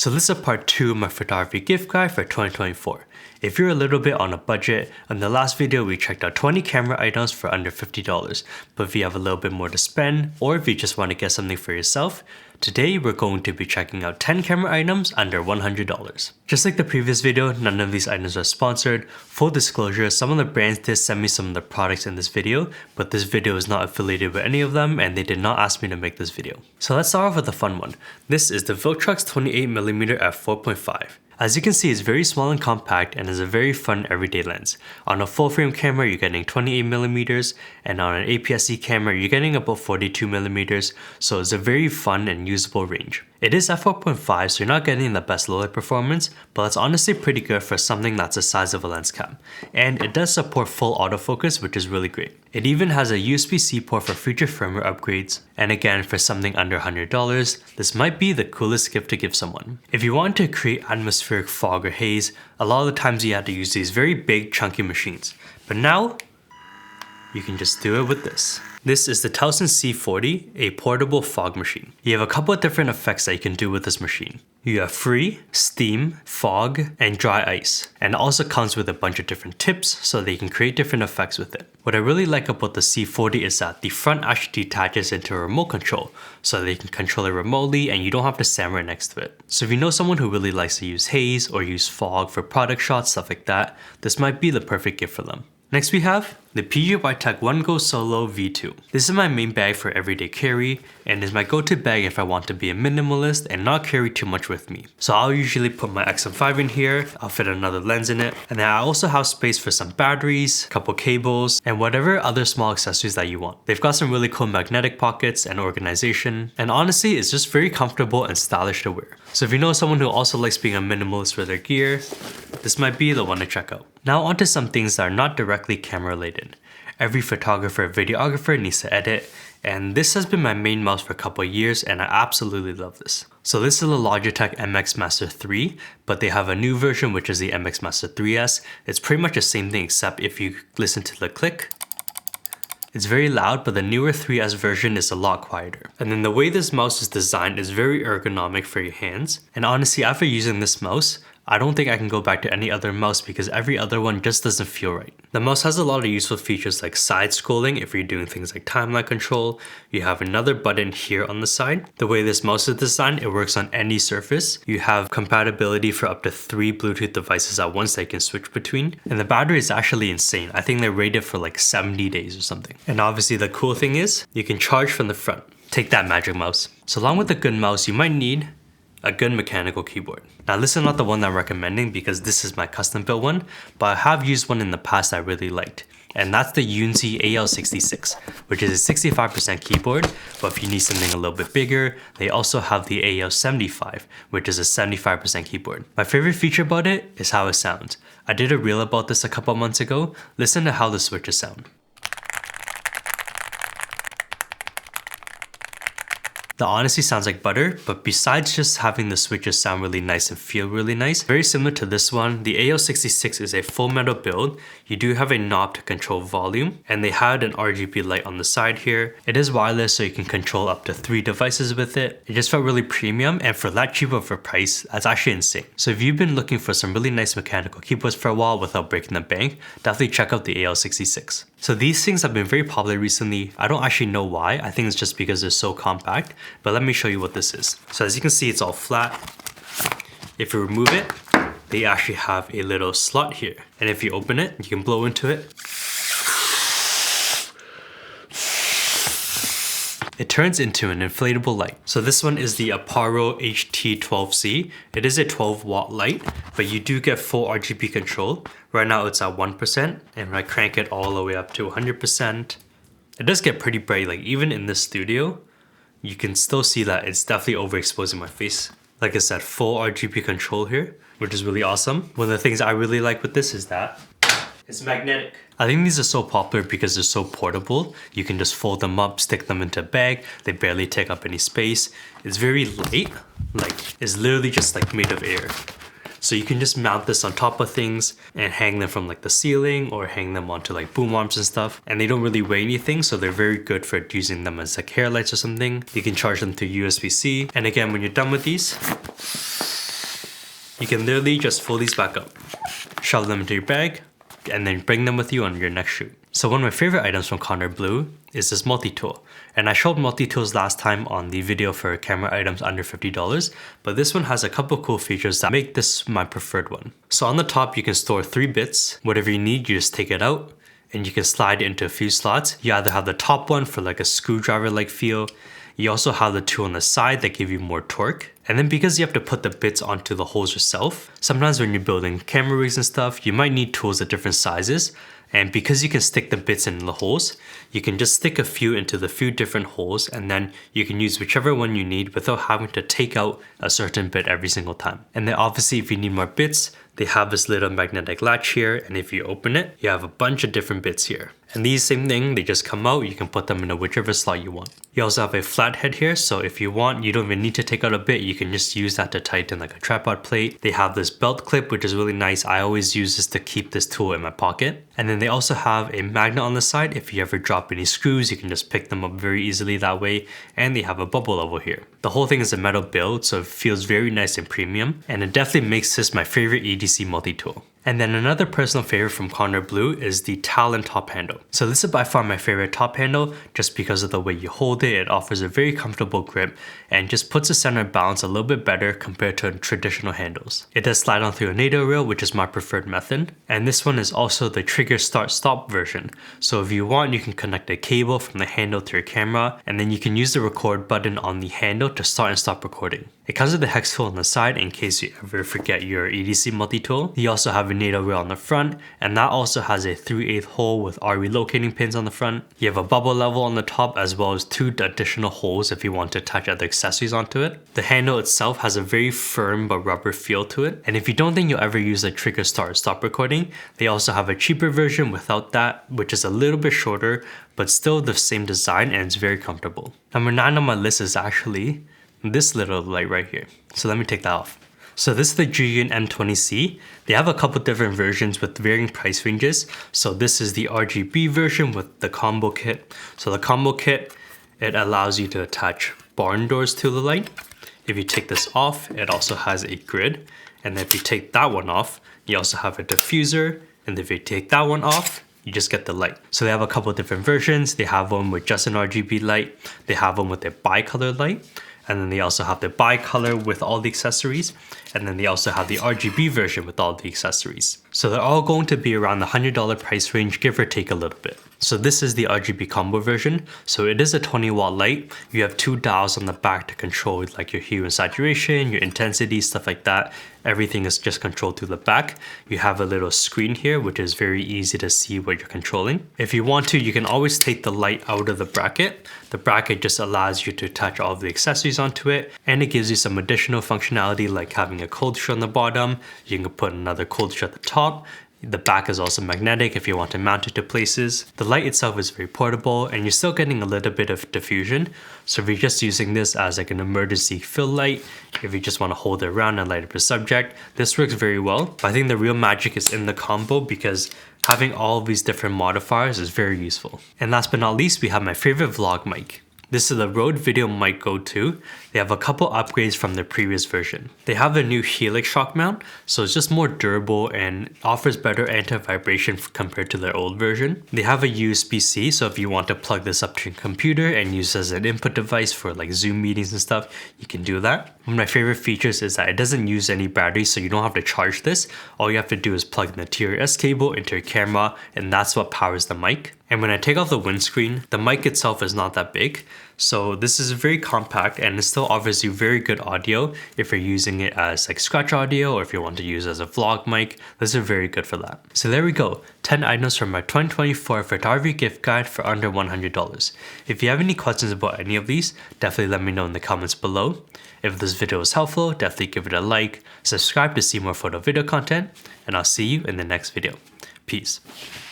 So this is part 2 of my photography gift guide for 2024. If you're a little bit on a budget, in the last video we checked out 20 camera items for under $50. But if you have a little bit more to spend, or if you just want to get something for yourself, today we're going to be checking out 10 camera items under $100. Just like the previous video, none of these items are sponsored. Full disclosure, some of the brands did send me some of the products in this video, but this video is not affiliated with any of them and they did not ask me to make this video. So let's start off with a fun one. This is the Viltrox 28mm f4.5. As you can see, it's very small and compact and is a very fun everyday lens. On a full frame camera, you're getting 28mm, and on an APS-C camera, you're getting about 42mm, so it's a very fun and usable range. It is f4.5, so you're not getting the best low light performance, but it's honestly pretty good for something that's the size of a lens cap. And it does support full autofocus, which is really great. It even has a USB-C port for future firmware upgrades, and again, for something under $100, this might be the coolest gift to give someone. If you want to create atmospheric fog or haze, a lot of the times you had to use these very big chunky machines, but now you can just do it with this. This is the Towson C40, a portable fog machine. You have a couple of different effects that you can do with this machine. You have free, steam, fog, and dry ice. And it also comes with a bunch of different tips so that you can create different effects with it. What I really like about the C40 is that the front actually detaches into a remote control so that you can control it remotely and you don't have to stand right next to it. So if you know someone who really likes to use haze or use fog for product shots, stuff like that, this might be the perfect gift for them. Next we have the PGY-TECH One Go Solo V2. This is my main bag for everyday carry and is my go-to bag if I want to be a minimalist and not carry too much with me. So I'll usually put my XM5 in here, I'll fit another lens in it, and then I also have space for some batteries, a couple cables, and whatever other small accessories that you want. They've got some really cool magnetic pockets and organization, and honestly it's just very comfortable and stylish to wear. So if you know someone who also likes being a minimalist with their gear, this might be the one to check out. Now onto some things that are not directly camera related. Every photographer and videographer needs to edit, and this has been my main mouse for a couple of years and I absolutely love this. So this is the Logitech MX Master 3, but they have a new version which is the MX Master 3S. It's pretty much the same thing except if you listen to the click, it's very loud, but the newer 3S version is a lot quieter. And then the way this mouse is designed is very ergonomic for your hands. And honestly, after using this mouse, I don't think I can go back to any other mouse because every other one just doesn't feel right. The mouse has a lot of useful features like side scrolling if you're doing things like timeline control. You have another button here on the side. The way this mouse is designed, it works on any surface. You have compatibility for up to 3 Bluetooth devices at once that you can switch between. And the battery is actually insane. I think they're rated for like 70 days or something. And obviously the cool thing is you can charge from the front. Take that, Magic Mouse. So along with a good mouse, you might need a good mechanical keyboard. Now this is not the one that I'm recommending because this is my custom built one, but I have used one in the past I really liked. And that's the Yunzi AL66, which is a 65% keyboard, but if you need something a little bit bigger, they also have the AL75, which is a 75% keyboard. My favorite feature about it is how it sounds. I did a reel about this a couple months ago. Listen to how the switches sound. That honestly sounds like butter, but besides just having the switches sound really nice and feel really nice, very similar to this one, the AL66 is a full metal build. You do have a knob to control volume, and they had an RGB light on the side here. It is wireless, so you can control up to 3 devices with it. It just felt really premium, and for that cheap of a price, that's actually insane. So if you've been looking for some really nice mechanical keyboards for a while without breaking the bank, definitely check out the AL66. So these things have been very popular recently. I don't actually know why. I think it's just because they're so compact, but let me show you what this is. So as you can see, it's all flat. If you remove it, they actually have a little slot here. And if you open it, you can blow into it. It turns into an inflatable light. So this one is the Aparo HT12C. It is a 12-watt light, but you do get full RGB control. Right now it's at 1%, and when I crank it all the way up to 100%, it does get pretty bright. Like even in this studio, you can still see that it's definitely overexposing my face. Like I said, full RGB control here, which is really awesome. One of the things I really like with this is that it's magnetic. I think these are so popular because they're so portable. You can just fold them up, stick them into a bag. They barely take up any space. It's very light, like it's literally just like made of air. So you can just mount this on top of things and hang them from like the ceiling or hang them onto like boom arms and stuff. And they don't really weigh anything, so they're very good for using them as like hair lights or something. You can charge them through USB-C. And again, when you're done with these, You can literally just fold these back up, shove them into your bag, and then bring them with you on your next shoot. So one of my favorite items from Connor Blue is this multi-tool. And I showed multi-tools last time on the video for camera items under $50, but this one has a couple cool features that make this my preferred one. So on the top, you can store 3 bits. Whatever you need, you just take it out and you can slide it into a few slots. You either have the top one for like a screwdriver-like feel. You also have the 2 on the side that give you more torque. And then because you have to put the bits onto the holes yourself, sometimes when you're building camera rigs and stuff, you might need tools at different sizes. And because you can stick the bits in the holes, you can just stick a few into the few different holes and then you can use whichever one you need without having to take out a certain bit every single time. And then obviously if you need more bits, they have this little magnetic latch here, and if you open it, you have a bunch of different bits here. And these same thing, they just come out, you can put them in whichever slot you want. You also have a flat head here, so if you want, you don't even need to take out a bit, you can just use that to tighten like a tripod plate. They have this belt clip, which is really nice. I always use this to keep this tool in my pocket. And then they also have a magnet on the side. If you ever drop any screws, you can just pick them up very easily that way. And they have a bubble level here. The whole thing is a metal build, so it feels very nice and premium. And it definitely makes this my favorite EDC multi-tool. And then another personal favorite from Connor Blue is the Talon top handle. So this is by far my favorite top handle just because of the way you hold it. It offers a very comfortable grip and just puts the center balance a little bit better compared to traditional handles. It does slide on through a NATO rail, which is my preferred method. And this one is also the trigger start stop version. So if you want, you can connect a cable from the handle to your camera, and then you can use the record button on the handle to start and stop recording. It comes with a hex tool on the side in case you ever forget your EDC multi-tool. You also have a NATO rail on the front, and that also has a 3/8 hole with RE locating pins on the front. You have a bubble level on the top as well as 2 additional holes if you want to attach other accessories onto it. The handle itself has a very firm but rubber feel to it, and if you don't think you'll ever use a trigger start stop recording, they also have a cheaper version without that, which is a little bit shorter but still the same design, and it's very comfortable. Number 9 on my list is actually this little light right here. So let me take that off. So this is the Julian M20C. They have a couple different versions with varying price ranges. So this is the RGB version with the combo kit. So the combo kit, it allows you to attach barn doors to the light. If you take this off, it also has a grid. And if you take that one off, you also have a diffuser. And if you take that one off, you just get the light. So they have a couple different versions. They have one with just an RGB light. They have one with a bi-color light. And then they also have the bi-color with all the accessories. And then they also have the RGB version with all the accessories. So they're all going to be around the $100 price range, give or take a little bit. So this is the RGB combo version. So it is a 20-watt light. You have 2 dials on the back to control like your hue and saturation, your intensity, stuff like that. Everything is just controlled through the back. You have a little screen here, which is very easy to see what you're controlling. If you want to, you can always take the light out of the bracket. The bracket just allows you to attach all of the accessories onto it, and it gives you some additional functionality like having a cold shoe on the bottom. You can put another cold shoe at the top. The back is also magnetic if you want to mount it to places. The light itself is very portable and you're still getting a little bit of diffusion. So if you're just using this as like an emergency fill light, if you just want to hold it around and light up your subject, this works very well. But I think the real magic is in the combo because having all of these different modifiers is very useful. And last but not least, we have my favorite vlog mic. This is the Rode Video Mic Go 2. They have a couple upgrades from their previous version. They have a new Helix shock mount, so it's just more durable and offers better anti-vibration compared to their old version. They have a USB-C, so if you want to plug this up to your computer and use as an input device for like Zoom meetings and stuff, you can do that. One of my favorite features is that it doesn't use any batteries, so you don't have to charge this. All you have to do is plug the TRS cable into your camera, and that's what powers the mic. And when I take off the windscreen, the mic itself is not that big. So this is very compact and it still offers you very good audio if you're using it as like scratch audio or if you want to use it as a vlog mic. This is very good for that. So there we go, 10 items from my 2024 photography gift guide for under $100. If you have any questions about any of these, definitely let me know in the comments below. If this video was helpful, definitely give it a like, subscribe to see more photo video content, and I'll see you in the next video. Peace.